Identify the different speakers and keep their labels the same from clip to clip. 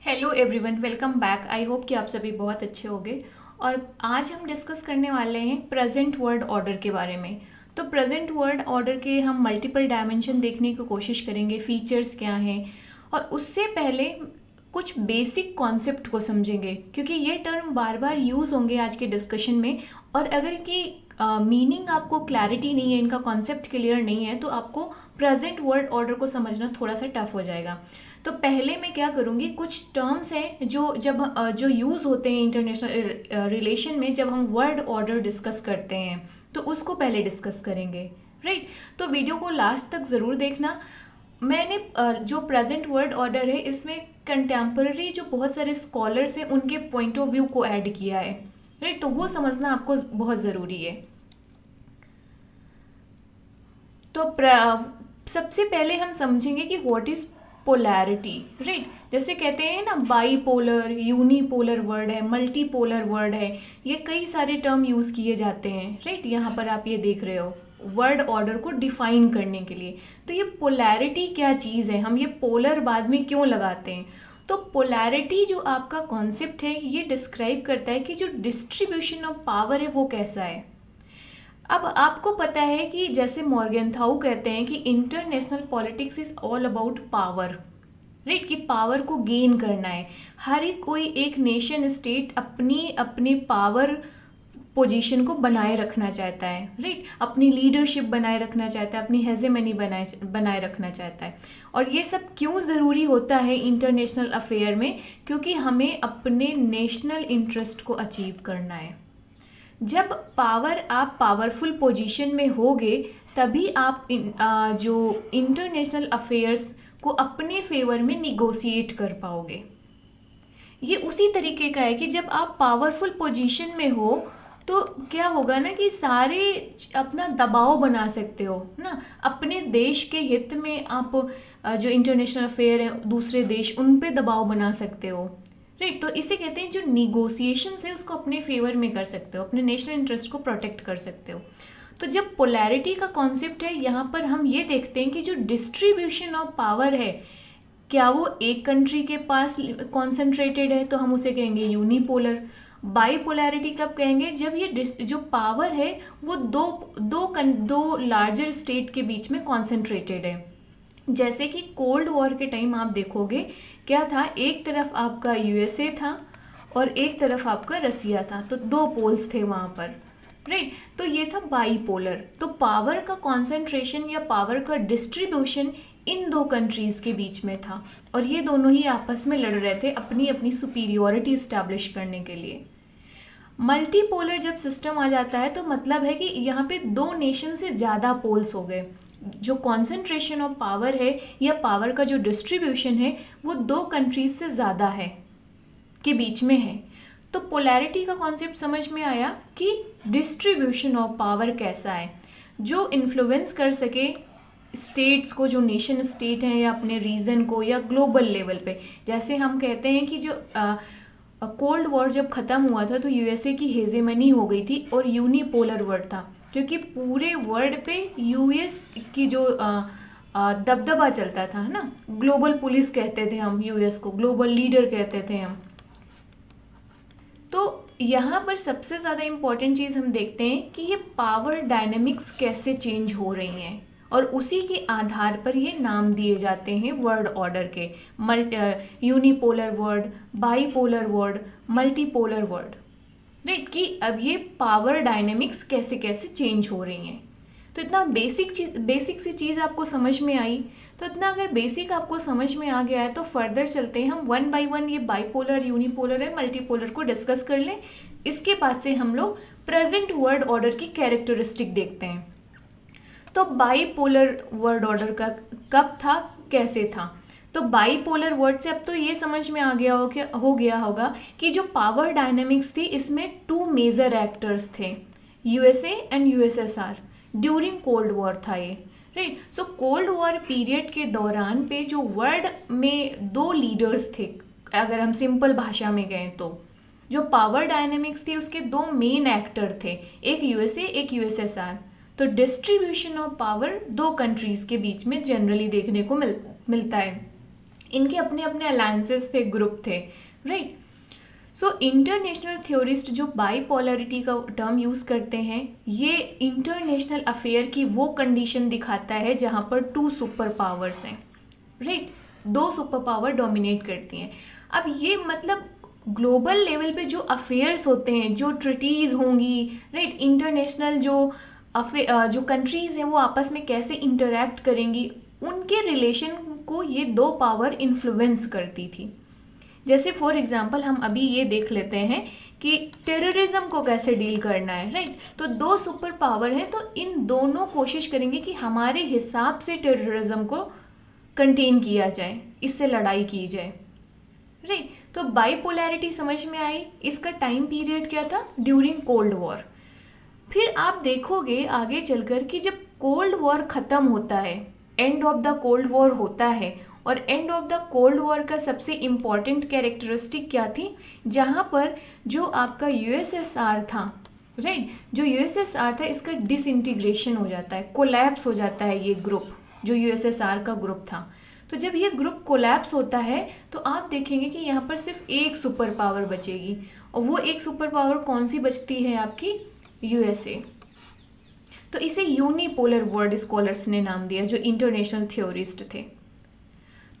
Speaker 1: Hello everyone, welcome back. I hope कि आप सभी बहुत अच्छे होंगे। और आज हम डिस्कस करने वाले हैं प्रेजेंट वर्ड ऑर्डर के बारे में। तो प्रेजेंट वर्ड ऑर्डर के हम मल्टीपल डायमेंशन देखने की कोशिश करेंगे, फीचर्स क्या हैं, और उससे पहले कुछ बेसिक कॉन्सेप्ट को समझेंगे क्योंकि ये टर्म बार बार यूज़ होंगे आज के डिस्कशन में। और अगर इनकी मीनिंग आपको क्लैरिटी नहीं है, इनका कॉन्सेप्ट क्लियर नहीं है, तो आपको प्रेजेंट वर्ड ऑर्डर को समझना थोड़ा सा टफ हो जाएगा। तो पहले मैं क्या करूँगी, कुछ टर्म्स हैं जो यूज़ होते हैं इंटरनेशनल रिलेशन में जब हम वर्ड ऑर्डर डिस्कस करते हैं, तो उसको पहले डिस्कस करेंगे। राइट। तो वीडियो को लास्ट तक ज़रूर देखना। मैंने जो प्रेजेंट वर्ड ऑर्डर है इसमें कंटेम्पररी जो बहुत सारे स्कॉलर्स हैं उनके पॉइंट ऑफ व्यू को ऐड किया है। राइट। तो वो समझना आपको बहुत ज़रूरी है। तो सबसे पहले हम समझेंगे कि व्हाट इज़ पोलैरिटी। राइट। जैसे कहते हैं ना, बाईपोलर, यूनिपोलर वर्ड है, मल्टीपोलर वर्ड है, ये कई सारे टर्म यूज़ किए जाते हैं। राइट। यहाँ पर आप ये देख रहे हो वर्ड ऑर्डर को डिफाइन करने के लिए। तो ये पोलैरिटी क्या चीज़ है, हम ये पोलर बाद में क्यों लगाते हैं। तो पोलैरिटी जो आपका कॉन्सेप्ट है ये डिस्क्राइब करता है कि जो डिस्ट्रीब्यूशन ऑफ पावर है वो कैसा है। अब आपको पता है कि जैसे मॉर्गेनथाउ कहते हैं कि international politics is all about power. Right. कि पावर को गेन करना है। हर एक कोई एक नेशन स्टेट अपनी अपनी पावर पोजीशन को बनाए रखना चाहता है। राइट। अपनी लीडरशिप बनाए रखना चाहता है, अपनी हेजेमनी बनाए रखना चाहता है। और ये सब क्यों ज़रूरी होता है इंटरनेशनल अफेयर में, क्योंकि हमें अपने नेशनल इंटरेस्ट को अचीव करना है। जब आप पावरफुल पोजीशन में होगे तभी आप जो इंटरनेशनल अफेयर्स को अपने फेवर में निगोशिएट कर पाओगे। ये उसी तरीके का है कि जब आप पावरफुल पोजीशन में हो तो क्या होगा ना कि सारे अपना दबाव बना सकते हो ना, अपने देश के हित में आप जो इंटरनेशनल अफेयर है दूसरे देश उन पे दबाव बना सकते हो। राइट। तो इसे कहते हैं जो निगोसिएशंस है उसको अपने फेवर में कर सकते हो, अपने नेशनल इंटरेस्ट को प्रोटेक्ट कर सकते हो। तो जब पोलैरिटी का कॉन्सेप्ट है यहाँ पर हम ये देखते हैं कि जो डिस्ट्रीब्यूशन ऑफ पावर है क्या वो एक कंट्री के पास कॉन्सेंट्रेटेड है, तो हम उसे कहेंगे यूनिपोलर। बाईपोलैरिटी कब कहेंगे, जब ये जो पावर है वो दो लार्जर स्टेट के बीच में कॉन्सेंट्रेटेड है। जैसे कि कोल्ड वॉर के टाइम आप देखोगे क्या था, एक तरफ आपका यूएसए था और एक तरफ आपका रसिया था, तो दो पोल्स थे वहाँ पर। राइट। तो ये था बाईपोलर। तो पावर का कॉन्सेंट्रेशन या पावर का डिस्ट्रीब्यूशन इन दो कंट्रीज़ के बीच में था और ये दोनों ही आपस में लड़ रहे थे अपनी अपनी सुपीरियोरिटी इस्टेब्लिश करने के लिए। मल्टीपोलर जब सिस्टम आ जाता है तो मतलब है कि यहाँ पे दो नेशन से ज़्यादा पोल्स हो गए। जो कॉन्सेंट्रेशन ऑफ पावर है या पावर का जो डिस्ट्रीब्यूशन है वो दो कंट्रीज से ज़्यादा है, के बीच में है। तो पोलैरिटी का कॉन्सेप्ट समझ में आया कि डिस्ट्रीब्यूशन ऑफ पावर कैसा है जो इन्फ्लुएंस कर सके स्टेट्स को, जो नेशन स्टेट हैं या अपने रीजन को या ग्लोबल लेवल पे। जैसे हम कहते हैं कि जो कोल्ड वॉर जब ख़त्म हुआ था तो यूएसए की हेजेमनी हो गई थी और यूनिपोलर वर्ल्ड था, क्योंकि पूरे वर्ल्ड पे यूएस की जो दबदबा चलता था, है ना। ग्लोबल पुलिस कहते थे हम यूएस को, ग्लोबल लीडर कहते थे हम। तो यहाँ पर सबसे ज़्यादा इम्पॉर्टेंट चीज़ हम देखते हैं कि ये पावर डायनेमिक्स कैसे चेंज हो रही हैं और उसी के आधार पर ये नाम दिए जाते हैं वर्ड ऑर्डर के। Unipolar word, bipolar word, multipolar word. Right. कि अब ये पावर डायनेमिक्स कैसे कैसे चेंज हो रही हैं। तो इतना बेसिक सी चीज़ आपको समझ में आई। तो इतना अगर बेसिक आपको समझ में आ गया है तो फर्दर चलते हैं, हम वन बाय वन ये बाईपोलर, यूनिपोलर है, मल्टीपोलर को डिस्कस कर लें। इसके बाद से हम लोग प्रेजेंट वर्ड ऑर्डर की कैरेक्टरिस्टिक देखते हैं। तो बाईपोलर वर्ड ऑर्डर का कब था, कैसे था। तो बाईपोलर वर्ड से अब तो ये समझ में आ गया होगा कि जो पावर डायनेमिक्स थी इसमें टू मेजर एक्टर्स थे, USA and USSR. During cold war था ये। Right. So cold war period के दौरान पे जो वर्ल्ड में दो लीडर्स थे, अगर हम सिंपल भाषा में गए तो जो पावर डायनेमिक्स थी उसके दो मेन एक्टर थे, एक यूएसए एक यूएसएसआर। तो डिस्ट्रीब्यूशन ऑफ पावर दो कंट्रीज़ के बीच में जनरली देखने को मिलता है। इनके अपने अपने अलायंसेस थे, ग्रुप थे, राइट। सो इंटरनेशनल थ्योरिस्ट जो बाईपोलरिटी का टर्म यूज़ करते हैं, ये इंटरनेशनल अफेयर की वो कंडीशन दिखाता है जहाँ पर टू सुपर पावर्स हैं, राइट, दो सुपर पावर डोमिनेट करती हैं। अब ये मतलब ग्लोबल लेवल पे जो अफेयर्स होते हैं, जो ट्रिटीज़ होंगी, राइट, इंटरनेशनल जो कंट्रीज़ हैं वो आपस में कैसे इंटरेक्ट करेंगी, उनके रिलेशन को ये दो पावर इन्फ्लुएंस करती थी। जैसे फॉर एग्जांपल हम अभी ये देख लेते हैं कि टेररिज्म को कैसे डील करना है, राइट। तो दो सुपर पावर हैं, तो इन दोनों कोशिश करेंगे कि हमारे हिसाब से टेररिज्म को कंटेन किया जाए, इससे लड़ाई की जाए, राइट। तो बाईपोलैरिटी समझ में आई। इसका टाइम पीरियड क्या था? During cold war. फिर आप देखोगे आगे चलकर कि जब कोल्ड वॉर ख़त्म होता है, end of the cold war होता है, और end of the cold war का सबसे इम्पॉर्टेंट कैरेक्टरिस्टिक क्या थी? जहाँ पर जो आपका यूएसएसआर था, राइट, जो यूएसएसआर था इसका डिसइंटीग्रेशन हो जाता है, कोलैप्स हो जाता है ये ग्रुप, जो यूएसएसआर का ग्रुप था। तो जब ये ग्रुप कोलैप्स होता है तो आप देखेंगे कि यहाँ पर सिर्फ एक सुपर पावर बचेगी, और वो एक सुपर पावर कौन सी बचती है? आपकी यूएसए। तो इसे यूनिपोलर वर्ल्ड स्कॉलर्स ने नाम दिया, जो इंटरनेशनल थ्योरिस्ट थे।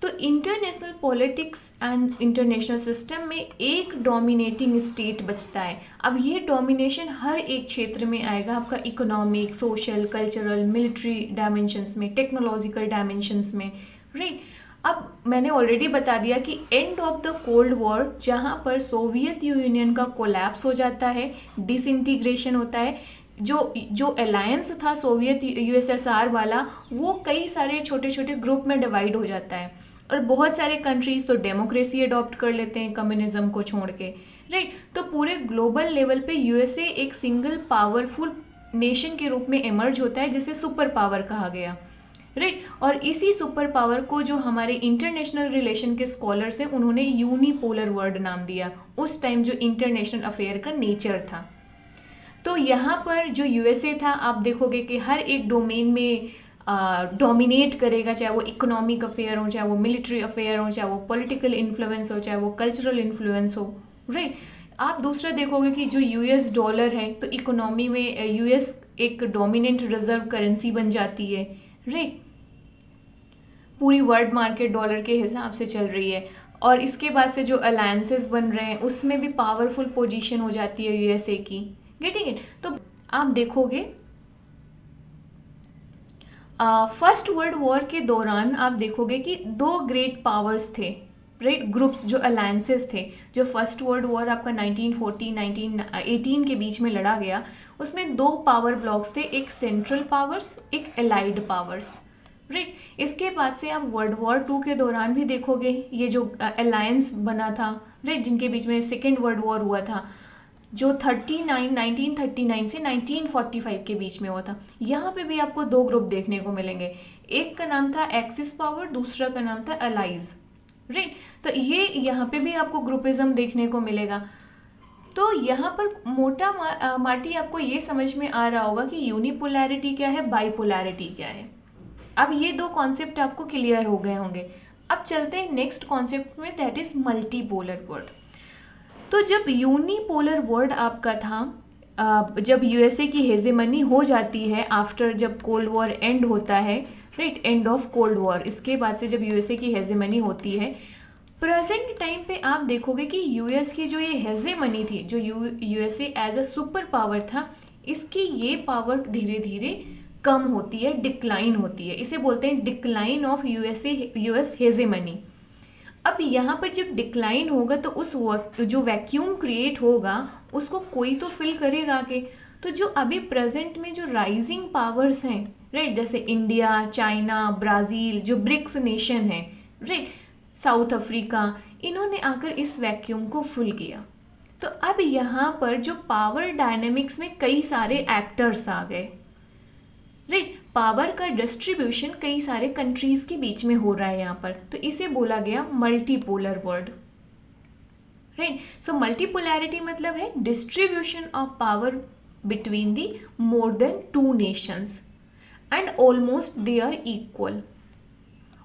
Speaker 1: तो international politics and international system में एक डोमिनेटिंग स्टेट बचता है। अब ये डोमिनेशन हर एक क्षेत्र में आएगा, आपका economic, social, cultural, military dimensions में, टेक्नोलॉजिकल डायमेंशंस में, राइट। अब मैंने ऑलरेडी बता दिया कि end of the cold war, जहाँ पर सोवियत यूनियन का कोलैप्स हो जाता है, डिसइंटीग्रेशन होता है, जो अलायंस था सोवियत यूएसएसआर वाला, वो कई सारे छोटे छोटे ग्रुप में डिवाइड हो जाता है, और बहुत सारे कंट्रीज तो डेमोक्रेसी अडॉप्ट कर लेते हैं कम्युनिज्म को छोड़ के, राइट। तो पूरे ग्लोबल लेवल पे यूएसए एक सिंगल पावरफुल नेशन के रूप में इमर्ज होता है, जिसे सुपर पावर कहा गया, राइट। और इसी सुपर पावर को जो हमारे इंटरनेशनल रिलेशन के स्कॉलर्स हैं, उन्होंने यूनिपोलर वर्ल्ड नाम दिया, उस टाइम जो इंटरनेशनल अफेयर का नेचर था। तो यहाँ पर जो यूएसए था, आप देखोगे कि हर एक डोमेन में डोमिनेट करेगा, चाहे वो इकोनॉमिक अफेयर हो, चाहे वो मिलिट्री अफेयर हो, चाहे वो पॉलिटिकल इन्फ्लुएंस हो, चाहे वो कल्चरल इन्फ्लुएंस हो, राइट। आप दूसरा देखोगे कि जो यूएस डॉलर है, तो इकोनॉमी में यूएस एक डोमिनेंट रिजर्व करेंसी बन जाती है, राइट। पूरी वर्ल्ड मार्केट डॉलर के हिसाब से चल रही है, और इसके बाद से जो अलायंसेस बन रहे हैं उसमें भी पावरफुल पोजीशन हो जाती है यूएसए की, गेटिंग इट। तो आप देखोगे फर्स्ट वर्ल्ड वॉर के दौरान आप देखोगे कि दो ग्रेट पावर्स थे, राइट, ग्रुप्स, जो अलायंसेस थे। जो फर्स्ट वर्ल्ड वॉर आपका 1940 1918 के बीच में लड़ा गया, उसमें दो पावर ब्लॉक्स थे, एक सेंट्रल पावर्स, एक एलाइड पावर्स, राइट। इसके बाद से आप वर्ल्ड वॉर 2 के दौरान भी देखोगे ये जो अलायंस बना था, राइट, जिनके बीच में सेकेंड वर्ल्ड वॉर हुआ था, जो 1939 से 1945 के बीच में हुआ था। यहाँ पे भी आपको दो ग्रुप देखने को मिलेंगे, एक का नाम था एक्सिस पावर, दूसरा का नाम था अलाइज, राइट। तो ये यहाँ पे भी आपको ग्रुपिज्म देखने को मिलेगा। तो यहाँ पर मोटा माटी आपको ये समझ में आ रहा होगा कि यूनिपोलैरिटी क्या है, बाईपोलैरिटी क्या है। अब ये दो कॉन्सेप्ट आपको क्लियर हो गए होंगे। अब चलते हैं नेक्स्ट कॉन्सेप्ट में, दैट इज मल्टीपोलर वर्ल्ड। तो जब यूनिपोलर वर्ल्ड आपका था, जब यूएसए की हेजेमनी हो जाती है आफ्टर, जब कोल्ड वॉर एंड होता है, right, end of cold war, इसके बाद से जब यूएसए की हेजेमनी होती है, प्रेजेंट टाइम पे आप देखोगे कि यूएस की जो ये हेजेमनी थी, जो USA as a super power था, इसकी ये पावर धीरे धीरे कम होती है, डिक्लाइन होती है। इसे बोलते हैं डिक्लाइन ऑफ यूएस हेजेमनी। अब यहाँ पर जब डिक्लाइन होगा तो उस वक्त जो वैक्यूम क्रिएट होगा उसको कोई तो फिल करेगा के। तो जो अभी प्रेजेंट में जो राइजिंग पावर्स हैं, राइट, जैसे इंडिया, चाइना, ब्राज़ील, जो ब्रिक्स नेशन है, राइट, साउथ अफ्रीका, इन्होंने आकर इस वैक्यूम को फुल किया। तो अब यहाँ पर जो पावर डायनेमिक्स में कई सारे एक्टर्स आ गए, राइट, पावर का डिस्ट्रीब्यूशन कई सारे कंट्रीज के बीच में हो रहा है यहाँ पर, तो इसे बोला गया multipolar world, right. So multipolarity मतलब है distribution of power between the more than 2 nations and almost they are equal.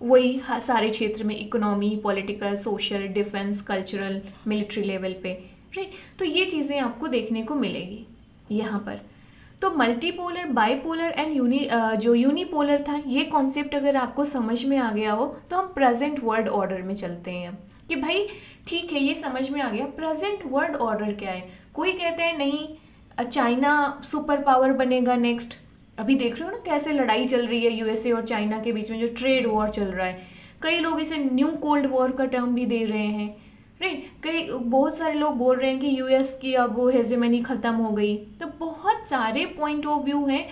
Speaker 1: वही सारे क्षेत्र में, economy, political, social, defence, cultural, military level पे, राइट। तो ये चीज़ें आपको देखने को मिलेगी यहाँ पर। तो मल्टीपोलर, बाईपोलर एंड जो यूनिपोलर था, ये कॉन्सेप्ट अगर आपको समझ में आ गया हो तो हम प्रेजेंट वर्ल्ड ऑर्डर में चलते हैं कि भाई ठीक है, ये समझ में आ गया प्रेजेंट वर्ल्ड ऑर्डर क्या है। कोई कहते हैं नहीं चाइना सुपर पावर बनेगा नेक्स्ट, अभी देख रहे हो ना कैसे लड़ाई चल रही है यूएसए और चाइना के बीच में, जो ट्रेड वॉर चल रहा है। कई लोग इसे न्यू कोल्ड वॉर का टर्म भी दे रहे हैं, राइट। कई बहुत सारे लोग बोल रहे हैं कि यूएस की अब वो हेजेमनी ख़त्म हो गई। तो बहुत सारे पॉइंट ऑफ व्यू हैं,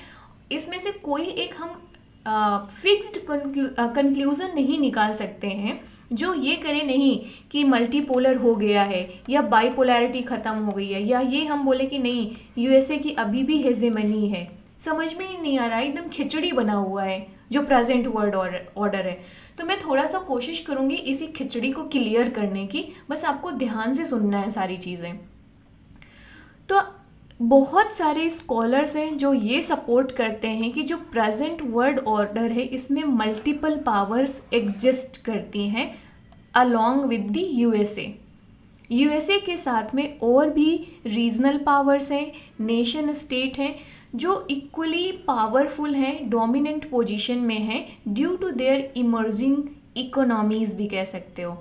Speaker 1: इसमें से कोई एक हम फिक्स्ड कंक्लूजन नहीं निकाल सकते हैं जो ये करे नहीं कि मल्टीपोलर हो गया है या बाइपोलैरिटी ख़त्म हो गई है, या ये हम बोले कि नहीं यूएसए की अभी भी हेजेमनी है। समझ में ही नहीं आ रहा, एकदम खिचड़ी बना हुआ है जो प्रेजेंट वर्ल्ड ऑर्डर है। तो मैं थोड़ा सा कोशिश करूँगी इसी खिचड़ी को क्लियर करने की, बस आपको ध्यान से सुनना है सारी चीज़ें। तो बहुत सारे स्कॉलर्स हैं जो ये सपोर्ट करते हैं कि जो प्रेजेंट वर्ल्ड ऑर्डर है इसमें मल्टीपल पावर्स एग्जिस्ट करती हैं अलोंग विद द यूएसए के साथ में और भी रीजनल पावर्स हैं, नेशन स्टेट हैं जो इक्वली पावरफुल हैं, डोमिनेंट पोजीशन में हैं due to their emerging economies भी कह सकते हो।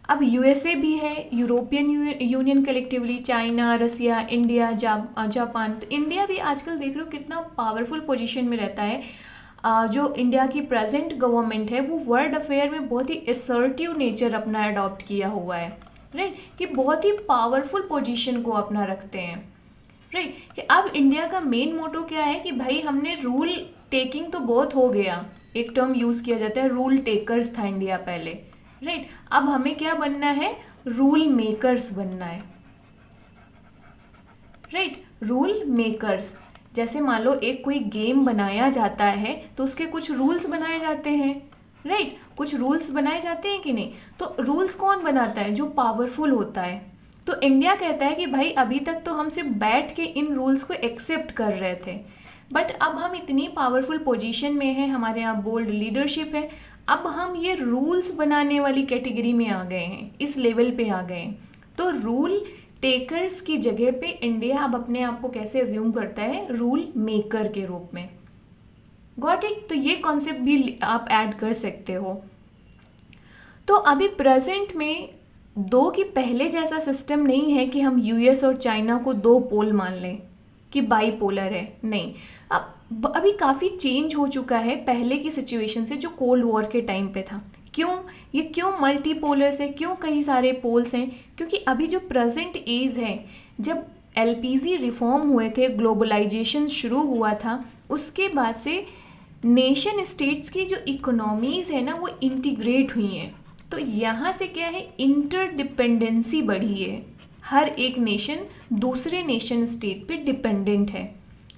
Speaker 1: अब यूएसए भी है, European union collectively, China, Russia, India, Japan. तो इंडिया भी आजकल देख रहे हो कितना पावरफुल पोजीशन में रहता है। जो इंडिया की प्रेजेंट गवर्नमेंट है वो वर्ल्ड अफेयर में बहुत ही असर्टिव नेचर अपना अडॉप्ट किया हुआ है, राइट, कि बहुत ही पावरफुल पोजीशन को अपना रखते हैं, राइट। कि अब इंडिया का मेन मोटो क्या है कि भाई हमने रूल टेकिंग तो बहुत हो गया, एक टर्म यूज़ किया जाता है रूल टेकर्स था इंडिया पहले, राइट। अब हमें क्या बनना है, रूल मेकर्स बनना है, राइट, रूल मेकर्स। जैसे मान लो एक कोई गेम बनाया जाता है तो उसके कुछ रूल्स बनाए जाते हैं, राइट, कुछ रूल्स बनाए जाते हैं कि नहीं। तो रूल्स कौन बनाता है, जो पावरफुल होता है। तो इंडिया कहता है कि भाई अभी तक तो हम सिर्फ बैठ के इन रूल्स को एक्सेप्ट कर रहे थे, बट अब हम इतनी पावरफुल पोजीशन में हैं, हमारे यहाँ बोल्ड लीडरशिप है, अब हम ये रूल्स बनाने वाली कैटेगरी में आ गए हैं, इस लेवल पे आ गए हैं। तो रूल टेकर्स की जगह पे इंडिया अब अपने आप को कैसे अज्यूम करता है, रूल मेकर के रूप में। Got it. तो ये कॉन्सेप्ट भी आप ऐड कर सकते हो। तो अभी प्रेजेंट में दो की पहले जैसा सिस्टम नहीं है कि हम यूएस और चाइना को दो पोल मान लें कि बाईपोलर है, नहीं। अब अभी काफ़ी चेंज हो चुका है पहले की सिचुएशन से जो कोल्ड वॉर के टाइम पे था। क्यों मल्टीपोलर्स है, क्यों कई सारे पोल्स हैं, क्योंकि अभी जो प्रेजेंट एज है, जब एलपीजी रिफॉर्म हुए थे, ग्लोबलाइजेशन शुरू हुआ था, उसके बाद से नेशन स्टेट्स की जो इकोनॉमीज़ है ना वो इंटीग्रेट हुई हैं। तो यहाँ से क्या है, इंटरडिपेंडेंसी बढ़ी है, हर एक नेशन दूसरे नेशन स्टेट पे डिपेंडेंट है,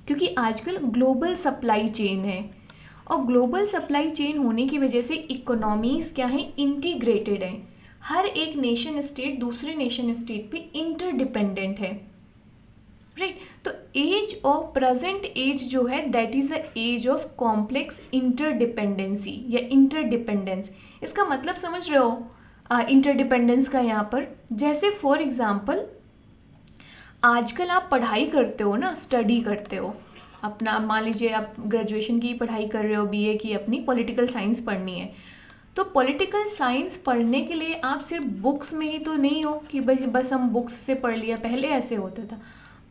Speaker 1: क्योंकि आजकल ग्लोबल सप्लाई चेन है, और ग्लोबल सप्लाई चेन होने की वजह से इकोनॉमीज़ क्या है, इंटीग्रेटेड है, हर एक नेशन स्टेट दूसरे नेशन स्टेट पे इंटरडिपेंडेंट है, राइट। तो एज ऑफ प्रेजेंट एज जो है that is the age of complex interdependency या इंटरडिपेंडेंस। इसका मतलब समझ रहे हो इंटरडिपेंडेंस का यहाँ पर। जैसे फॉर एग्जांपल आजकल आप पढ़ाई करते हो ना, स्टडी करते हो अपना, मान लीजिए आप ग्रेजुएशन की पढ़ाई कर रहे हो, बीए की, अपनी पॉलिटिकल साइंस पढ़नी है। तो पॉलिटिकल साइंस पढ़ने के लिए आप सिर्फ बुक्स में ही तो नहीं हो कि भाई बस हम बुक्स से पढ़ लिया, पहले ऐसे होता था।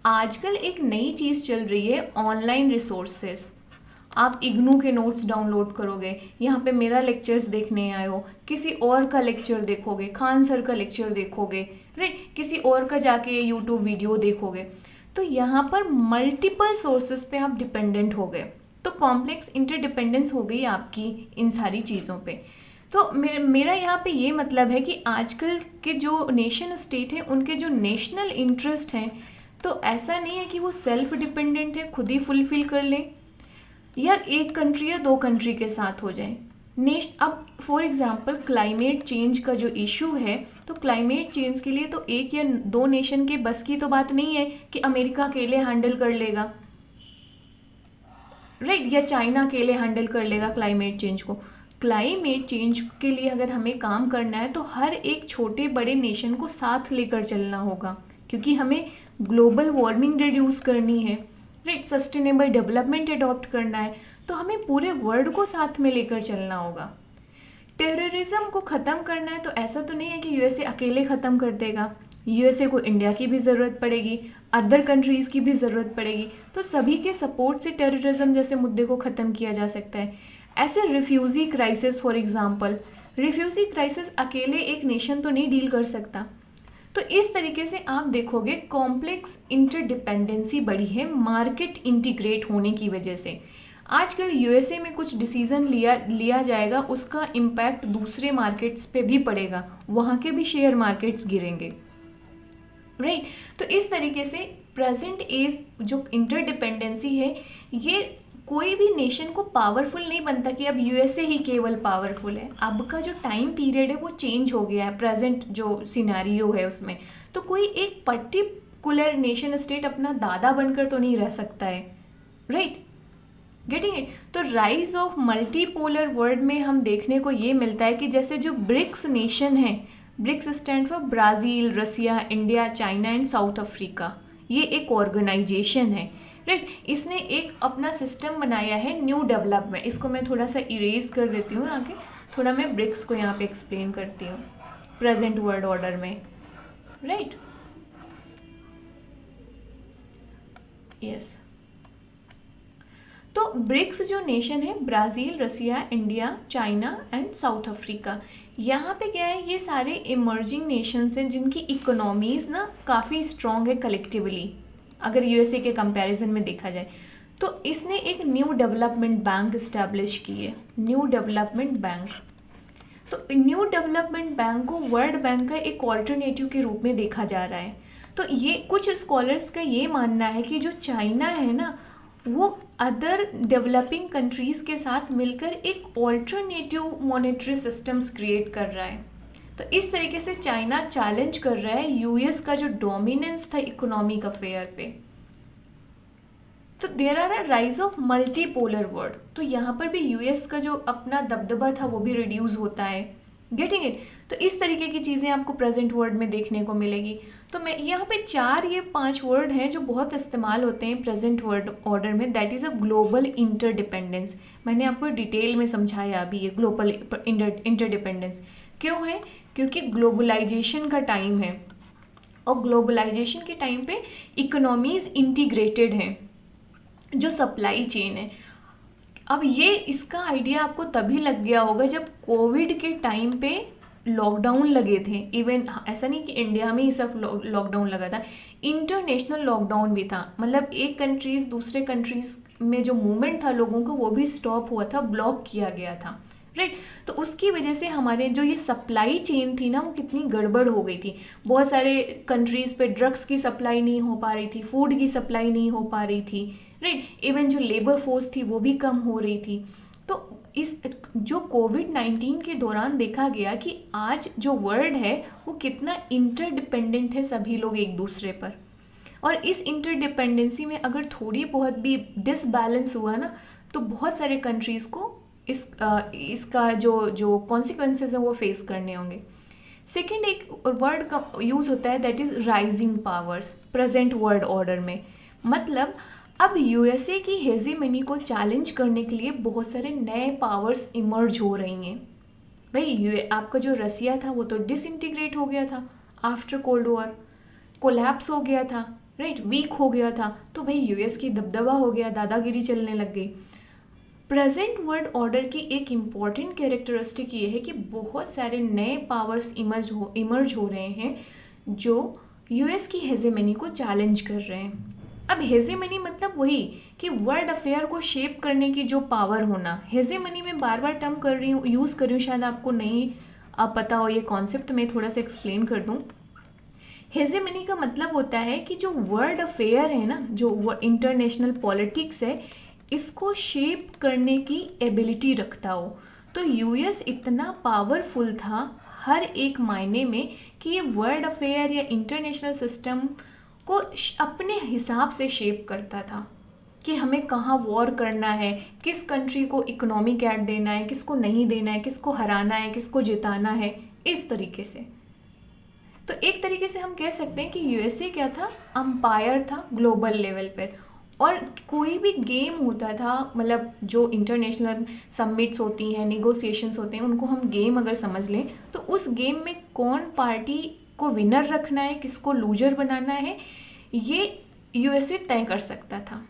Speaker 1: आजकल एक नई चीज़ चल रही है, ऑनलाइन रिसोर्सेस। आप इग्नू के नोट्स डाउनलोड करोगे, यहाँ पे मेरा लेक्चर्स देखने आए हो, किसी और का लेक्चर देखोगे, खान सर का लेक्चर देखोगे, राइट, किसी और का जाके यूट्यूब वीडियो देखोगे। तो यहाँ पर मल्टीपल सोर्सेज पे आप डिपेंडेंट हो गए, तो कॉम्प्लेक्स इंटरडिपेंडेंस हो गई आपकी इन सारी चीज़ों पे। तो मेरा यहाँ पे ये मतलब है कि आजकल के जो नेशन स्टेट हैं उनके जो नेशनल इंटरेस्ट हैं, तो ऐसा नहीं है कि वो सेल्फ डिपेंडेंट है, खुद ही फुलफिल कर लें, या एक कंट्री या दो कंट्री के साथ हो जाए। अब फॉर एग्जांपल क्लाइमेट चेंज का जो इशू है, तो क्लाइमेट चेंज के लिए तो एक या दो नेशन के बस की तो बात नहीं है कि अमेरिका अकेले हैंडल कर लेगा, राइट, या चाइना अकेले हैंडल कर लेगा क्लाइमेट चेंज को। क्लाइमेट चेंज के लिए अगर हमें काम करना है तो हर एक छोटे बड़े नेशन को साथ लेकर चलना होगा, क्योंकि हमें ग्लोबल वार्मिंग रिड्यूस करनी है, राइट, सस्टेनेबल डेवलपमेंट अडॉप्ट करना है, तो हमें पूरे वर्ल्ड को साथ में लेकर चलना होगा। टेररिज्म को ख़त्म करना है तो ऐसा तो नहीं है कि यूएसए अकेले ख़त्म कर देगा। यूएसए को इंडिया की भी ज़रूरत पड़ेगी, अदर कंट्रीज़ की भी ज़रूरत पड़ेगी, तो सभी के सपोर्ट से टेररिज्म जैसे मुद्दे को ख़त्म किया जा सकता है। ऐसे refugee crisis for example, refugee crisis अकेले एक नेशन तो नहीं डील कर सकता। तो इस तरीके से आप देखोगे कॉम्प्लेक्स इंटरडिपेंडेंसी बढ़ी है मार्केट इंटीग्रेट होने की वजह से। आजकल यूएसए में कुछ डिसीज़न लिया जाएगा, उसका इम्पैक्ट दूसरे मार्केट्स पे भी पड़ेगा, वहाँ के भी शेयर मार्केट्स गिरेंगे, राइट। तो इस तरीके से प्रेजेंट एज जो इंटरडिपेंडेंसी है, ये कोई भी नेशन को पावरफुल नहीं बनता कि अब यूएसए ही केवल पावरफुल है। अब का जो टाइम पीरियड है वो चेंज हो गया है, प्रेजेंट जो सिनेरियो है उसमें, तो कोई एक पर्टिकुलर नेशन स्टेट अपना दादा बनकर तो नहीं रह सकता है, राइट, गेटिंग इट। तो राइज ऑफ मल्टीपोलर वर्ल्ड में हम देखने को ये मिलता है कि जैसे जो ब्रिक्स नेशन है, BRICS stand for Brazil, Russia, India, China and South Africa, ये एक ऑर्गेनाइजेशन है, राइट। इसने एक अपना सिस्टम बनाया है न्यू डेवलपमेंट। इसको मैं थोड़ा सा इरेज कर देती हूँ आगे, थोड़ा मैं ब्रिक्स को यहाँ पे एक्सप्लेन करती हूँ प्रेजेंट वर्ल्ड ऑर्डर में, राइट, यस। तो ब्रिक्स जो नेशन है, Brazil, Russia, India, China and South Africa, यहाँ पे क्या है, ये सारे इमर्जिंग नेशंस हैं जिनकी इकोनॉमीज़ ना काफ़ी स्ट्रॉन्ग है कलेक्टिवली, अगर यूएसए के कंपैरिजन में देखा जाए। तो इसने एक न्यू डेवलपमेंट बैंक इस्टेब्लिश की है, न्यू डेवलपमेंट बैंक। तो न्यू डेवलपमेंट बैंक को वर्ल्ड बैंक का एक ऑल्टरनेटिव के रूप में देखा जा रहा है। तो ये कुछ स्कॉलर्स का ये मानना है कि जो चाइना है ना, वो अदर डेवलपिंग कंट्रीज़ के साथ मिलकर एक ऑल्टरनेटिव मॉनेटरी सिस्टम्स क्रिएट कर रहा है। तो इस तरीके से चाइना चैलेंज कर रहा है यूएस का जो डोमिनेंस था इकोनॉमिक अफेयर पे। तो there are a rise of multipolar world, तो यहाँ पर भी यूएस का जो अपना दबदबा था वो भी रिड्यूस होता है, गेटिंग इट। तो इस तरीके की चीज़ें आपको प्रेजेंट वर्ल्ड में देखने को मिलेगी। तो मैं यहाँ पे ये 5 वर्ड हैं जो बहुत इस्तेमाल होते हैं प्रेजेंट वर्ल्ड ऑर्डर में, that is a global interdependence. मैंने आपको डिटेल में समझाया अभी ये ग्लोबल इंटरडिपेंडेंस क्यों है, क्योंकि ग्लोबलाइजेशन का टाइम है और ग्लोबलाइजेशन के टाइम पे इकोनॉमीज़ इंटीग्रेटेड हैं, जो सप्लाई चेन है। अब ये इसका आइडिया आपको तभी लग गया होगा जब कोविड के टाइम पे लॉकडाउन लगे थे। इवन ऐसा नहीं कि इंडिया में ही सिर्फ लॉकडाउन लगा था, इंटरनेशनल लॉकडाउन भी था। मतलब एक कंट्रीज़ दूसरे कंट्रीज़ में जो मूवमेंट था लोगों का वो भी स्टॉप हुआ था, ब्लॉक किया गया था, राइट। तो उसकी वजह से हमारे जो ये सप्लाई चेन थी ना वो कितनी गड़बड़ हो गई थी। बहुत सारे कंट्रीज़ पे ड्रग्स की सप्लाई नहीं हो पा रही थी, फूड की सप्लाई नहीं हो पा रही थी, राइट। इवन जो लेबर फोर्स थी वो भी कम हो रही थी। तो इस जो कोविड-19 के दौरान देखा गया कि आज जो वर्ल्ड है वो कितना इंटरडिपेंडेंट है सभी लोग एक दूसरे पर, और इस इंटरडिपेंडेंसी में अगर थोड़ी बहुत भी डिसबैलेंस हुआ ना तो बहुत सारे कंट्रीज़ को इसका जो कॉन्सिक्वेंसेस है वो फेस करने होंगे। सेकेंड एक वर्ड का यूज़ होता है that is rising powers present world order में। मतलब अब यूएसए की हेजेमनी को चैलेंज करने के लिए बहुत सारे नए पावर्स इमर्ज हो रही हैं। भाई आपका जो रसिया था वो तो डिसइंटीग्रेट हो गया था आफ्टर कोल्ड वॉर, कोलैप्स हो गया था, राइट, वीक हो गया था। तो भाई यूएस की दबदबा हो गया, दादागिरी चलने लग गई। प्रेजेंट वर्ल्ड ऑर्डर की एक इम्पॉर्टेंट कैरेक्टरिस्टिक ये है कि बहुत सारे नए पावर्स इमर्ज हो रहे हैं जो यूएस की हेजेमनी को चैलेंज कर रहे हैं। अब हेजेमनी मतलब वही कि वर्ल्ड अफेयर को शेप करने की जो पावर होना। हेजेमनी में बार बार टर्म कर रही हूँ, यूज़ कर रही हूँ, शायद आपको नहीं पता हो ये कॉन्सेप्ट, तो मैं थोड़ा सा एक्सप्लेन कर दूँ। हेजेमनी का मतलब होता है कि जो वर्ल्ड अफेयर है ना, जो इंटरनेशनल पॉलिटिक्स है, इसको शेप करने की एबिलिटी रखता हो। तो यूएस इतना पावरफुल था हर एक मायने में कि ये वर्ल्ड अफेयर या इंटरनेशनल सिस्टम को अपने हिसाब से शेप करता था, कि हमें कहाँ वॉर करना है, किस कंट्री को इकोनॉमिक एड देना है, किसको नहीं देना है, किसको हराना है, किसको जिताना है, इस तरीके से। तो एक तरीके से हम कह सकते हैं कि यूएसए क्या था, अंपायर था ग्लोबल लेवल पर। और कोई भी गेम होता था, मतलब जो इंटरनेशनल समिट्स होती हैं, नेगोशिएशंस होते हैं, उनको हम गेम अगर समझ लें तो उस गेम में कौन पार्टी को विनर रखना है, किसको लूजर बनाना है, ये यूएसए तय कर सकता था।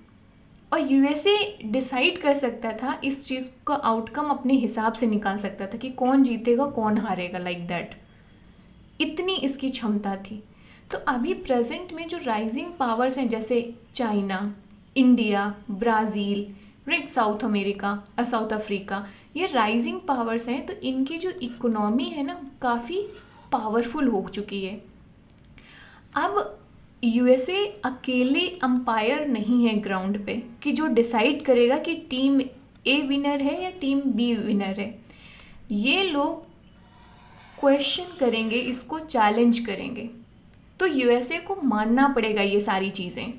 Speaker 1: और यूएसए डिसाइड कर सकता था, इस चीज़ का आउटकम अपने हिसाब से निकाल सकता था कि कौन जीतेगा कौन हारेगा, लाइक दैट। इतनी इसकी क्षमता थी। तो अभी प्रेजेंट में जो राइजिंग पावर्स हैं, जैसे China, India, Brazil, right, south America और साउथ अफ्रीका, ये राइजिंग पावर्स हैं। तो इनकी जो इकोनॉमी है ना, काफ़ी पावरफुल हो चुकी है। अब यूएसए अकेले अंपायर नहीं है ग्राउंड पे कि जो डिसाइड करेगा कि टीम ए विनर है या टीम बी विनर है। ये लोग क्वेश्चन करेंगे, इसको चैलेंज करेंगे। तो यूएसए को मानना पड़ेगा ये सारी चीज़ें,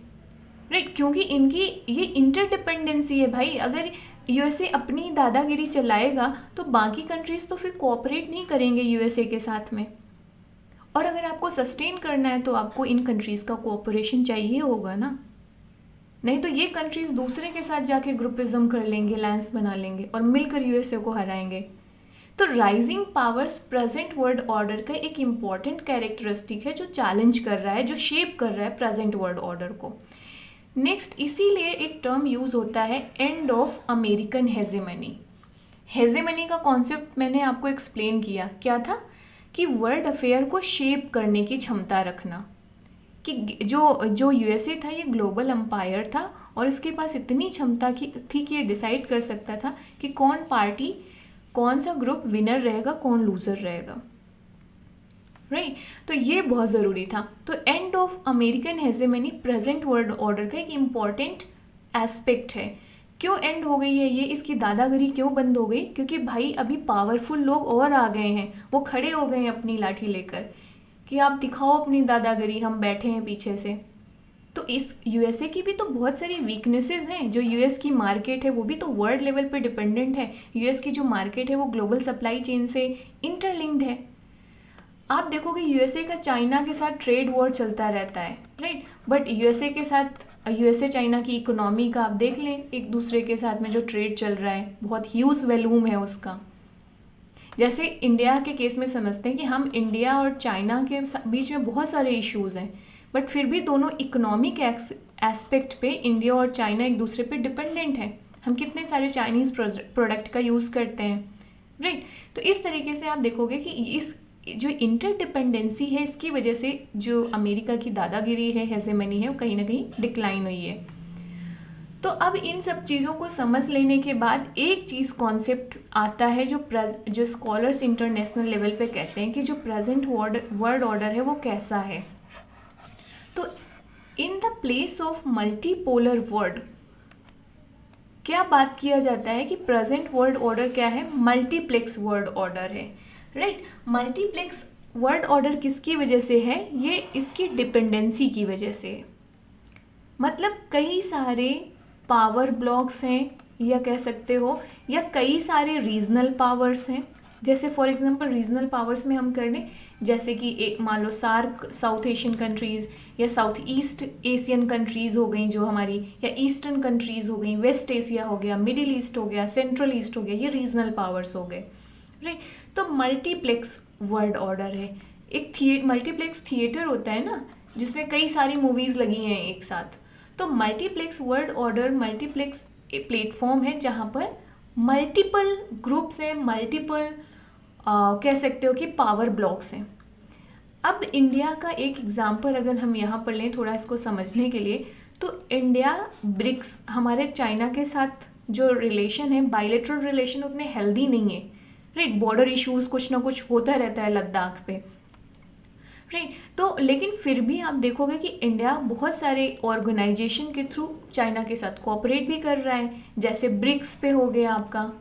Speaker 1: राइट, क्योंकि इनकी ये इंटरडिपेंडेंसी है भाई। अगर यूएसए अपनी दादागिरी चलाएगा तो बाकी कंट्रीज़ तो फिर कोऑपरेट नहीं करेंगे यूएसए के साथ में। और अगर आपको सस्टेन करना है तो आपको इन कंट्रीज़ का कोऑपरेशन चाहिए होगा ना, नहीं तो ये कंट्रीज़ दूसरे के साथ जाके ग्रुपिज्म कर लेंगे, अलायंस बना लेंगे और मिलकर यूएसए को हराएंगे। तो rising powers present world order का एक इम्पॉर्टेंट कैरेक्टरिस्टिक है, जो चैलेंज कर रहा है, जो शेप कर रहा है प्रेजेंट वर्ल्ड ऑर्डर को। नेक्स्ट, इसीलिए एक टर्म यूज़ होता है, end of American hegemony. Hegemony का कॉन्सेप्ट मैंने आपको एक्सप्लेन किया, क्या था कि वर्ल्ड अफेयर को शेप करने की क्षमता रखना। कि जो यूएसए था ये ग्लोबल अंपायर था और इसके पास इतनी क्षमता थी कि ये डिसाइड कर सकता था कि कौन पार्टी, कौन सा ग्रुप विनर रहेगा, कौन लूज़र रहेगा, राइट। तो ये बहुत ज़रूरी था। तो end of American hegemony present world order का एक इम्पॉर्टेंट एस्पेक्ट है। क्यों एंड हो गई है ये, इसकी दादागिरी क्यों बंद हो गई? क्योंकि भाई अभी पावरफुल लोग और आ गए हैं, वो खड़े हो गए हैं अपनी लाठी लेकर कि आप दिखाओ अपनी दादागिरी, हम बैठे हैं पीछे से। तो इस यूएसए की भी तो बहुत सारी वीकनेसेस हैं। जो यूएस की मार्केट है वो भी तो वर्ल्ड लेवल पे डिपेंडेंट है। यूएस की जो मार्केट है वो ग्लोबल सप्लाई चेन से इंटरलिंक्ड है। आप देखोगे यूएसए का चाइना के साथ ट्रेड वॉर चलता रहता है, राइट, बट यूएसए चाइना की इकोनॉमी का आप देख लें, एक दूसरे के साथ में जो ट्रेड चल रहा है बहुत ह्यूज वॉल्यूम है उसका। जैसे इंडिया के केस में समझते हैं कि हम इंडिया और चाइना के बीच में बहुत सारे इश्यूज़ हैं, बट फिर भी दोनों इकोनॉमिक एस्पेक्ट पे इंडिया और चाइना एक दूसरे पे डिपेंडेंट हैं। हम कितने सारे चाइनीज़ प्रोडक्ट का यूज़ करते हैं, राइट। तो इस तरीके से आप देखोगे कि इस जो इंटरडिपेंडेंसी है, इसकी वजह से जो अमेरिका की दादागिरी है, हेजेमनी है, वो कहीं ना कहीं डिक्लाइन हुई है। तो अब इन सब चीज़ों को समझ लेने के बाद एक चीज़ कॉन्सेप्ट आता है जो स्कॉलर्स इंटरनेशनल लेवल पे कहते हैं कि जो प्रेजेंट वर्ल्ड ऑर्डर है वो कैसा है। तो in the place of multipolar world क्या बात किया जाता है कि प्रेजेंट वर्ल्ड ऑर्डर क्या है? मल्टीप्लेक्स वर्ल्ड ऑर्डर है, राइट। मल्टीप्लेक्स वर्ल्ड ऑर्डर किसकी वजह से है? ये इसकी डिपेंडेंसी की वजह से। मतलब कई सारे पावर ब्लॉक्स हैं, या कह सकते हो, या कई सारे रीजनल पावर्स हैं। जैसे फॉर एग्जांपल रीजनल पावर्स में हम कर लें, जैसे कि एक मान लो सार्क साउथ एशियन कंट्रीज़, या साउथ ईस्ट एशियन कंट्रीज़ हो गई जो हमारी, या ईस्टर्न कंट्रीज़ हो गई, वेस्ट एशिया हो गया, मिडिल ईस्ट हो गया, सेंट्रल ईस्ट हो गया, ये रीजनल पावर्स हो गए, राइट। तो मल्टीप्लेक्स वर्ल्ड ऑर्डर है। एक मल्टीप्लेक्स थिएटर होता है ना, जिसमें कई सारी मूवीज़ लगी हैं एक साथ। तो multiplex world order multiplex platform है जहाँ पर मल्टीपल ग्रुप्स हैं, मल्टीपल कह सकते हो कि पावर ब्लॉक्स हैं। अब इंडिया का एक एग्जाम्पल अगर हम यहाँ पर लें थोड़ा इसको समझने के लिए, तो इंडिया ब्रिक्स, हमारे चाइना के साथ जो रिलेशन है, बायलैटरल रिलेशन उतने हेल्दी नहीं है, राइट। बॉर्डर इश्यूज़ कुछ ना कुछ होता रहता है लद्दाख पे, राइट। तो लेकिन फिर भी आप देखोगे कि इंडिया बहुत सारे ऑर्गेनाइजेशन के थ्रू चाइना के साथ कोऑपरेट भी कर रहा है, जैसे ब्रिक्स पे हो गया आपका,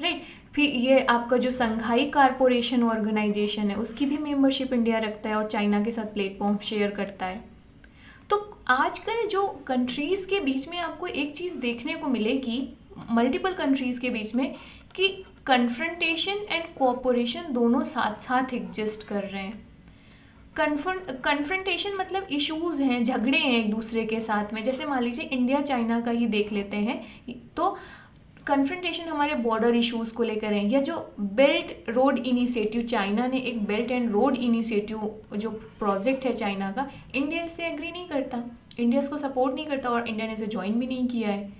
Speaker 1: राइट। फिर ये आपका जो संघाई कारपोरेशन ऑर्गेनाइजेशन है उसकी भी मेंबरशिप इंडिया रखता है और चाइना के साथ प्लेटफॉर्म शेयर करता है। तो आजकल जो कंट्रीज़ के बीच में आपको एक चीज़ देखने को मिलेगी, मल्टीपल कंट्रीज़ के बीच में, कि कन्फ्रंटेशन एंड कोऑपरेशन दोनों साथ साथ एग्जिस्ट कर रहे हैं। कन्फ्रंटेशन मतलब इश्यूज़ हैं, झगड़े हैं एक दूसरे के साथ में। जैसे मान लीजिए इंडिया चाइना का ही देख लेते हैं, तो कन्फ्रंटेशन हमारे बॉर्डर इश्यूज़ को लेकर है, या जो बेल्ट रोड इनिशिएटिव, चाइना ने एक बेल्ट एंड रोड इनिशिएटिव जो प्रोजेक्ट है चाइना का, इंडिया इससे एग्री नहीं करता, इंडिया इसको सपोर्ट नहीं करता और इंडिया ने इसे ज्वाइन भी नहीं किया है,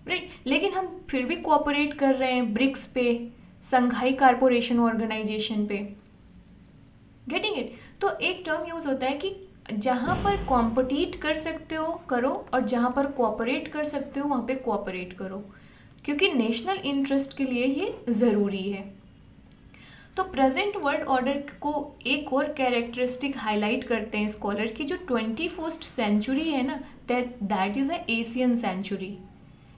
Speaker 1: राइट। लेकिन हम फिर भी कोऑपरेट कर रहे हैं ब्रिक्स पे, संघाई कारपोरेशन ऑर्गेनाइजेशन पे, गेटिंग इट। तो एक टर्म यूज़ होता है कि जहाँ पर कॉम्पिटिट कर सकते हो करो, और जहाँ पर कोऑपरेट कर सकते हो वहाँ पे कोऑपरेट करो, क्योंकि नेशनल इंटरेस्ट के लिए ये ज़रूरी है। तो प्रेजेंट वर्ल्ड ऑर्डर को एक और कैरेक्टरिस्टिक हाईलाइट करते हैं स्कॉलर की, जो 21st सेंचुरी है ना, that is a Asian century,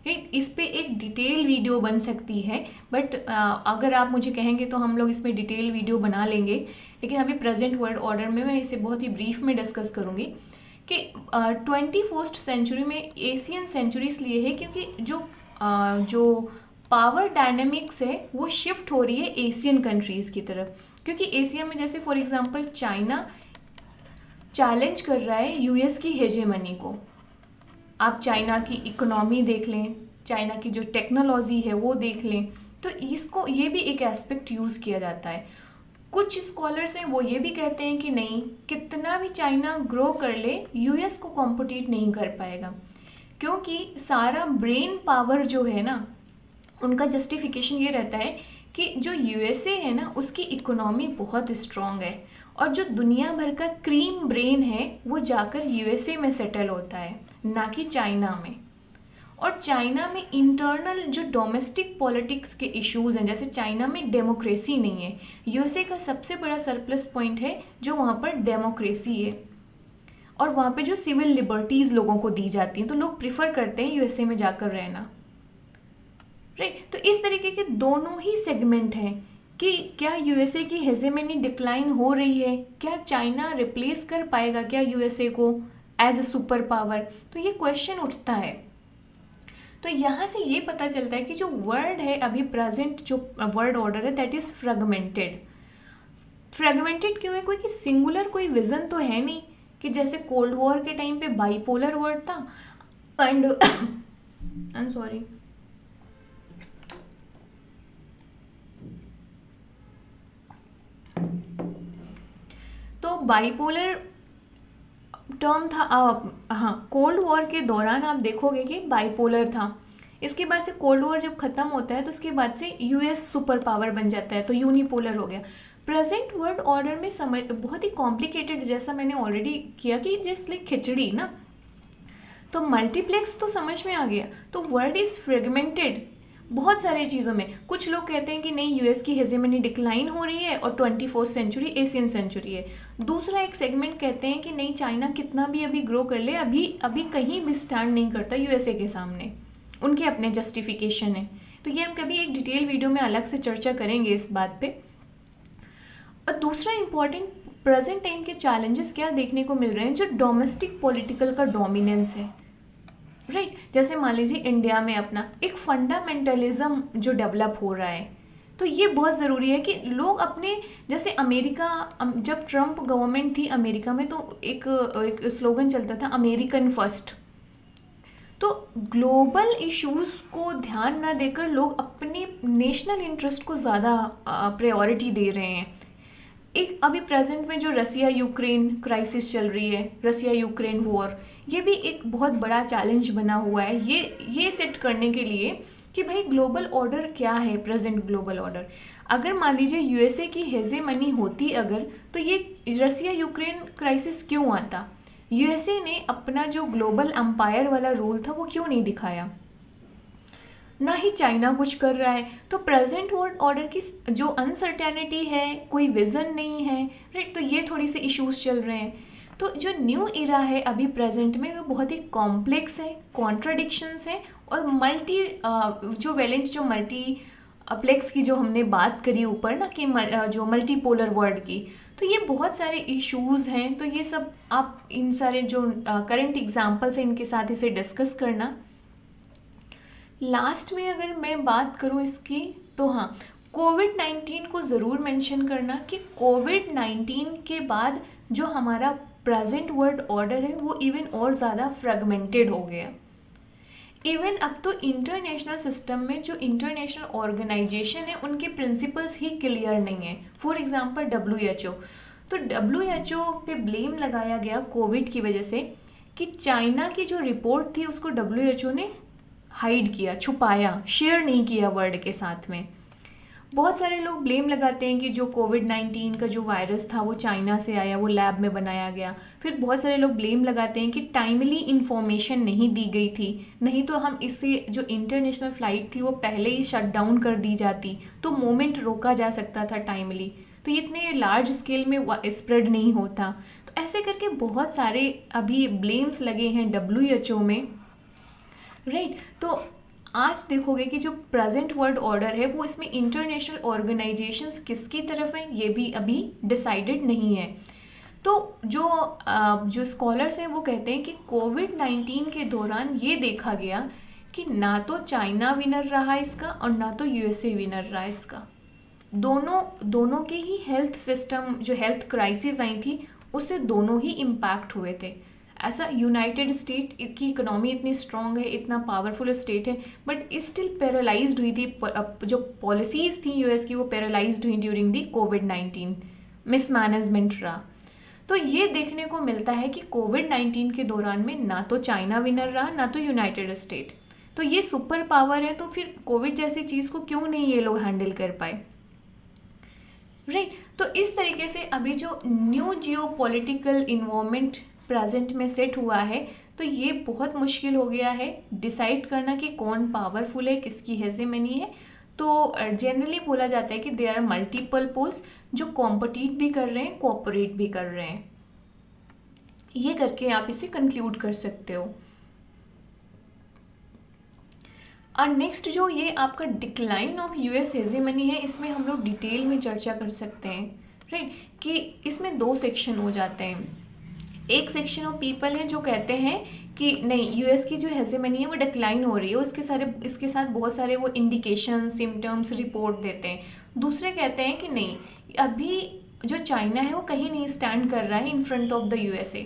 Speaker 1: right. इस पे एक डिटेल वीडियो बन सकती है, बट अगर आप मुझे कहेंगे तो हम लोग इसमें डिटेल वीडियो बना लेंगे, लेकिन अभी प्रेजेंट वर्ल्ड ऑर्डर में मैं इसे बहुत ही ब्रीफ में डिस्कस करूँगी कि 21st सेंचुरी में एशियन सेंचुरी इसलिए है क्योंकि जो पावर डायनेमिक्स है वो शिफ्ट हो रही है एशियन कंट्रीज़ की तरफ। क्योंकि एशिया में जैसे फॉर एग्जांपल चाइना चैलेंज कर रहा है यूएस की हेजेमनी को। आप चाइना की इकोनॉमी देख लें, चाइना की जो टेक्नोलॉजी है वो देख लें, तो इसको ये भी एक एस्पेक्ट यूज़ किया जाता है। कुछ स्कॉलर्स हैं वो ये भी कहते हैं कि नहीं, कितना भी चाइना ग्रो कर ले यूएस को कॉम्पिटिट नहीं कर पाएगा, क्योंकि सारा ब्रेन पावर जो है ना, उनका जस्टिफिकेशन ये रहता है कि जो यूएसए है ना उसकी इकोनॉमी बहुत स्ट्रॉन्ग है, और जो दुनिया भर का क्रीम ब्रेन है वो जाकर यूएसए में सेटल होता है, ना कि चाइना में। और चाइना में इंटरनल जो डोमेस्टिक पॉलिटिक्स के इश्यूज़ हैं, जैसे चाइना में डेमोक्रेसी नहीं है, यूएसए का सबसे बड़ा सरप्लस पॉइंट है जो वहाँ पर डेमोक्रेसी है, और वहाँ पे जो सिविल लिबर्टीज़ लोगों को दी जाती हैं, तो लोग प्रिफर करते हैं यूएसए में जाकर रहना, राइट। तो इस तरीके के दोनों ही सेगमेंट हैं कि क्या यूएसए की हेजेमनी डिक्लाइन हो रही है, क्या चाइना रिप्लेस कर पाएगा क्या यूएसए को एज ए सुपर पावर, तो ये क्वेश्चन उठता है। तो यहाँ से ये पता चलता है कि जो वर्ल्ड है अभी प्रेजेंट, जो वर्ल्ड ऑर्डर है दैट इज़ फ्रेगमेंटेड। फ्रेगमेंटेड क्यों है? कोई कि सिंगुलर कोई विज़न तो है नहीं, कि जैसे कोल्ड वॉर के टाइम पे बाईपोलर वर्ल्ड था एंड आई एम सॉरी, तो बाईपोलर टर्म था। हाँ, कोल्ड वॉर के दौरान आप देखोगे कि बाईपोलर था, इसके बाद से कोल्ड वॉर जब ख़त्म होता है तो उसके बाद से यूएस सुपर पावर बन जाता है, तो यूनिपोलर हो गया। प्रेजेंट वर्ल्ड ऑर्डर में समझ बहुत ही कॉम्प्लिकेटेड, जैसा मैंने ऑलरेडी किया कि जैसे खिचड़ी ना, तो मल्टीप्लेक्स तो समझ में आ गया। तो वर्ल्ड इज़ फ्रेगमेंटेड बहुत सारी चीज़ों में। कुछ लोग कहते हैं कि नहीं, यूएस की हेजेमनी डिक्लाइन हो रही है और 21st सेंचुरी एशियन सेंचुरी है। दूसरा एक सेगमेंट कहते हैं कि नहीं, चाइना कितना भी अभी ग्रो कर ले, अभी कहीं भी स्टैंड नहीं करता यूएसए के सामने, उनके अपने जस्टिफिकेशन है। तो ये हम कभी एक डिटेल वीडियो में अलग से चर्चा करेंगे इस बात पे। और दूसरा इम्पॉर्टेंट, प्रेजेंट टाइम के चैलेंजेस क्या देखने को मिल रहे हैं, जो डोमेस्टिक पॉलिटिकल का डोमिनेंस है, राइट। जैसे मान लीजिए इंडिया में अपना एक फंडामेंटलिज्म जो डेवलप हो रहा है, तो ये बहुत ज़रूरी है कि लोग अपने, जैसे अमेरिका, जब ट्रम्प गवर्नमेंट थी अमेरिका में, तो एक स्लोगन चलता था अमेरिकन फर्स्ट। तो ग्लोबल इश्यूज़ को ध्यान ना देकर लोग अपने नेशनल इंटरेस्ट को ज़्यादा प्रायोरिटी दे रहे हैं। एक अभी प्रेजेंट में जो रसिया यूक्रेन क्राइसिस चल रही है, रसिया यूक्रेन वॉर, ये भी एक बहुत बड़ा चैलेंज बना हुआ है ये सेट करने के लिए कि भाई ग्लोबल ऑर्डर क्या है, प्रेजेंट ग्लोबल ऑर्डर। अगर मान लीजिए यूएसए की हेजेमनी होती अगर, तो ये रसिया यूक्रेन क्राइसिस क्यों आता? यूएसए ने अपना जो ग्लोबल एम्पायर वाला रोल था वो क्यों नहीं दिखाया? ना ही चाइना कुछ कर रहा है। तो प्रेजेंट वर्ल्ड ऑर्डर की जो अनसर्टेनिटी है, कोई विज़न नहीं है, राइट, तो ये थोड़ी सी इश्यूज चल रहे हैं। तो जो न्यू इरा है अभी प्रेजेंट में, वो बहुत ही कॉम्प्लेक्स है, कॉन्ट्राडिक्शंस है, और मल्टीप्लेक्स की जो हमने बात करी ऊपर ना, कि जो मल्टीपोलर वर्ल्ड की, तो ये बहुत सारे इश्यूज़ हैं, तो ये सब आप इन सारे जो करंट एग्जाम्पल्स हैं इनके साथ इसे डिस्कस करना। लास्ट में अगर मैं बात करूँ इसकी, तो हाँ, कोविड-19 को ज़रूर मेंशन करना कि कोविड-19 के बाद जो हमारा प्रेजेंट वर्ल्ड ऑर्डर है वो इवन और ज़्यादा फ्रेगमेंटेड हो गया। इवन अब तो इंटरनेशनल सिस्टम में जो इंटरनेशनल ऑर्गेनाइजेशन है उनके प्रिंसिपल्स ही क्लियर नहीं है। फॉर एग्जांपल WHO, तो WHO पे ब्लेम लगाया गया कोविड की वजह से कि चाइना की जो रिपोर्ट थी उसको WHO ने हाइड किया, छुपाया, शेयर नहीं किया वर्ल्ड के साथ में। बहुत सारे लोग ब्लेम लगाते हैं कि जो कोविड-19 का जो वायरस था वो चाइना से आया, वो लैब में बनाया गया। फिर बहुत सारे लोग ब्लेम लगाते हैं कि टाइमली इन्फॉर्मेशन नहीं दी गई थी, नहीं तो हम इससे जो इंटरनेशनल फ़्लाइट थी वो पहले ही शट डाउन कर दी जाती, तो मोमेंट रोका जा सकता था टाइमली, तो इतने लार्ज स्केल में स्प्रेड नहीं होता। तो ऐसे करके बहुत सारे अभी ब्लेम्स लगे हैं WHO में, राइट। तो आज देखोगे कि जो प्रेजेंट वर्ल्ड ऑर्डर है वो इसमें इंटरनेशनल ऑर्गेनाइजेशंस किसकी तरफ हैं ये भी अभी डिसाइडेड नहीं है। तो जो स्कॉलर्स हैं वो कहते हैं कि कोविड-19 के दौरान ये देखा गया कि ना तो चाइना विनर रहा इसका और ना तो USA विनर रहा इसका। दोनों के ही हेल्थ सिस्टम, जो हेल्थ क्राइसिस आई थी उससे दोनों ही इम्पैक्ट हुए थे। ऐसा यूनाइटेड स्टेट की इकोनॉमी इतनी स्ट्रांग है, इतना पावरफुल स्टेट है, बट स्टिल पैरालाइज्ड हुई थी। जो पॉलिसीज़ थी US की वो पैरालाइज्ड हुई ड्यूरिंग दी कोविड-19, मिसमैनेजमेंट रहा। तो ये देखने को मिलता है कि कोविड-19 के दौरान में ना तो चाइना विनर रहा ना तो यूनाइटेड स्टेट। तो ये सुपर पावर है, तो फिर कोविड जैसी चीज़ को क्यों नहीं ये लोग हैंडल कर पाए, राइट। तो इस तरीके से अभी जो न्यू जियो पॉलिटिकल इन्वायरमेंट प्रेजेंट में सेट हुआ है, तो ये बहुत मुश्किल हो गया है डिसाइड करना कि कौन पावरफुल है, किसकी हेजेमनी है। तो जनरली बोला जाता है कि देयर आर मल्टीपल पोल्स जो कॉम्पिटिट भी कर रहे हैं, कोऑपरेट भी कर रहे हैं। ये करके आप इसे कंक्लूड कर सकते हो। और नेक्स्ट जो ये आपका डिक्लाइन ऑफ US हेजेमनी है, इसमें हम लोग डिटेल में चर्चा कर सकते हैं, राइट। कि इसमें 2 सेक्शन हो जाते हैं। एक सेक्शन ऑफ पीपल है जो कहते हैं कि नहीं, US की जो हेजेमनी है वो डिक्लाइन हो रही है, इसके साथ बहुत सारे वो इंडिकेशन, सिम्टम्स, रिपोर्ट देते हैं। दूसरे कहते हैं कि नहीं, अभी जो चाइना है वो कहीं नहीं स्टैंड कर रहा है in front of the USA।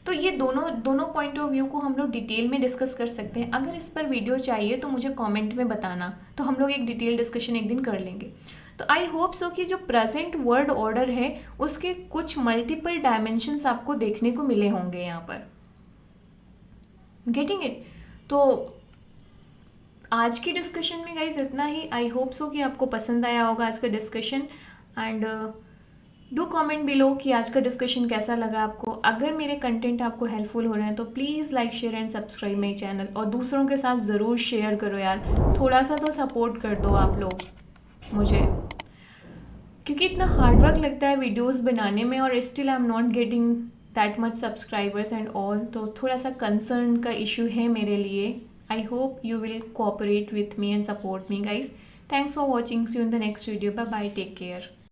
Speaker 1: तो ये दोनों पॉइंट ऑफ व्यू को हम लोग डिटेल में डिस्कस कर सकते हैं। अगर इस पर वीडियो चाहिए तो मुझे कमेंट में बताना, तो हम लोग एक डिटेल डिस्कशन एक दिन कर लेंगे। तो आई होप सो कि जो प्रेजेंट वर्ल्ड ऑर्डर है उसके कुछ मल्टीपल डायमेंशंस आपको देखने को मिले होंगे यहाँ पर, गेटिंग इट। तो आज की डिस्कशन में गाइज इतना ही। आई होप सो कि आपको पसंद आया होगा आज का discussion, and do comment below कि आज का डिस्कशन कैसा लगा आपको। अगर मेरे कंटेंट आपको हेल्पफुल हो रहे हैं तो please like, share and subscribe my channel, और दूसरों के साथ ज़रूर शेयर करो यार, थोड़ा सा तो सपोर्ट कर दो आप लोग मुझे, क्योंकि इतना हार्ड वर्क लगता है वीडियोस बनाने में और still I am not getting that much subscribers and all. तो थोड़ा सा कंसर्न का इशू है मेरे लिए। I hope you will cooperate with me and support me, guys. Thanks for watching. See you in the next video. Bye bye. Take care.